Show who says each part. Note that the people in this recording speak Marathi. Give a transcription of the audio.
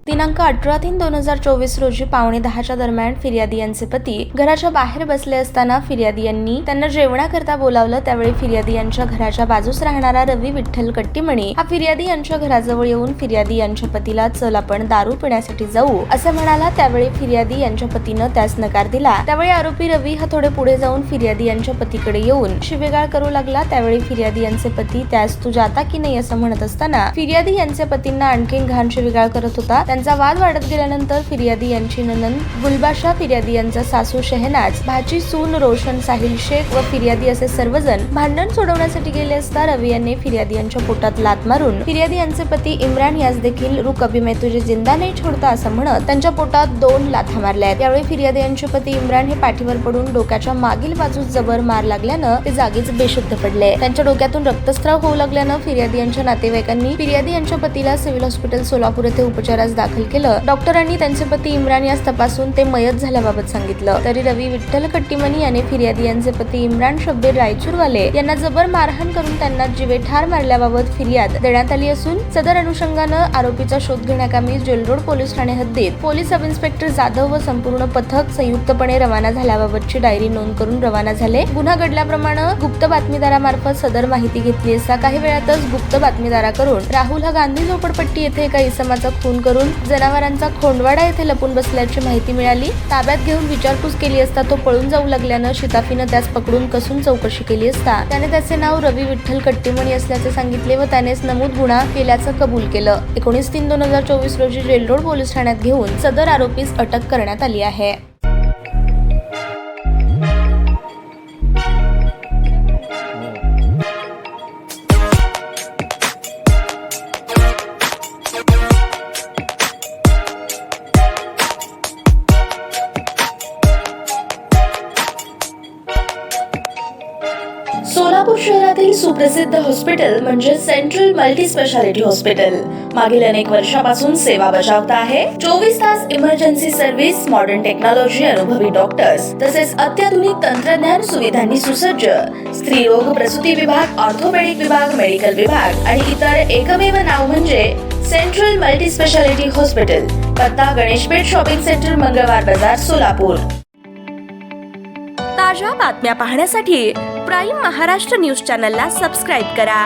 Speaker 1: दिनांक 18/3/2024 रोजी पावणे 10च्या दरम्यान फिर्यादी यांचे पती घराच्या बाहेर बसले असताना फिर्यादी यांनी त्यांना जेवणाकरता बोलावलं। त्यावेळी फिर्यादी यांच्या घराच्या बाजूस राहणारा रवी विठ्ठल कट्टीमणी हा फिर्यादी यांच्या घराजवळ येऊन फिर्यादी यांच्या पतीला चल आपण दारू पिण्यासाठी जाऊ असं म्हणाला। त्यावेळी फिर्यादी यांच्या पतीनं त्यास नकार दिला। त्यावेळी आरोपी रवी हा थोडे पुढे जाऊन फिर्यादी यांच्या पतीकडे येऊन शिवेगाळ करू लागला। त्यावेळी फिर्यादी यांचे पती त्यास तू जाता की नाही असं म्हणत असताना फिर्यादी यांच्या पतींना आणखीन घाण शिवेगाळ करत होता। त्यांचा वाद वाढत गेल्यानंतर फिर्यादी यांची नणंद गुलबाशा, फिर्यादी यांचा सासू शहनाज, भाची सून रोशन, साहिल शेख व फिर्यादी असे सर्वजण भांडण सोडवण्यासाठी गेले असता रवी यांनी फिर्यादी यांच्या पोटात लात मारून फिर्यादी यांचे पती इम्रान यास देखील रुक अभी मैं तुझे जिंदा नहीं छोड़ता असं म्हणत त्यांच्या पोटात 2 लाथा मारल्या। यावेळी फिर्यादी यांचे पती इम्रान हे पाठीवर पडून डोक्याच्या मागील बाजूस जबर मार लागल्यानं ते जागीच बेशुद्ध पडले। त्यांच्या डोक्यातून रक्तस्राव होऊ लागल्यानं फिर्यादी यांच्या नातेवाईकांनी फिर्यादी यांच्या पतीला सिव्हिल हॉस्पिटल सोलापूर येथे उपचारास दाखल केलं। डॉक्टरांनी त्यांचे पती इम्रान यास तपासून ते मयत झाल्याबाबत सांगितलं। तरी रवी विठ्ठल कट्टीमणी याने फिर्यादी यांचे पती इम्रान शब्बीर रायचूरवाले यांना जबर मारहाण करून त्यांना जीवेठार मारल्याबाबत फिर्याद देण्यात आली असून सदर अनुषंगानं आरोपीचा शोध घेण्याकामी जेल रोड पोलीस ठाणे हद्दीत पोलीस सब इन्स्पेक्टर जाधव व संपूर्ण पथक संयुक्तपणे रवाना झाल्याबाबतची डायरी नोंद करून रवाना झाले। गुन्हा घडल्याप्रमाणे गुप्त बातमीदारामार्फत सदर माहिती घेतली असता काही वेळातच गुप्त बातमीदाराकडून राहुल हा गांधी झोपडपट्टी येथे एका इसमाचा खून करून जनावरांचा खोंडवाडा येथे लपून बसल्याची माहिती मिळाली। ताब्यात घेऊन विचारपूस केली असता तो पळून जाऊ लागल्यानं शिताफीनं त्यास पकडून कसून चौकशी केली असता त्याने त्याचे नाव रवी विठ्ठल कट्टीमणी असल्याचे सांगितले व त्यानेच नमूद गुन्हा केल्याचं कबूल केलं। 19/3/2024 रोजी जेल रोड पोलीस ठाण्यात घेऊन सदर आरोपीस अटक करण्यात आली आहे। सोलापूर शहरातील सुप्रसिद्ध हॉस्पिटल म्हणजे सेंट्रल मल्टी स्पेशालिटी हॉस्पिटल मागील अनेक वर्षापासून सेवा बजावत आहे। 24 तास इमर्जन्सी सर्व्हिस, मॉडर्न टेक्नॉलॉजी, अनुभवी डॉक्टर्स तसेच अत्याधुनिक तंत्रज्ञान सुविधांनी सुसज्ज स्त्री रोग प्रसूती विभाग, ऑर्थोपेडिक विभाग, मेडिकल विभाग आणि इतर एकमेव नाव म्हणजे सेंट्रल मल्टी स्पेशालिटी हॉस्पिटल। पत्ता गणेशपेठ शॉपिंग सेंटर, मंगळवार बाजार, सोलापूर। ताज्या बातम्या पाहण्यासाठी प्राईम महाराष्ट्र न्यूज चॅनलला सबस्क्राईब करा।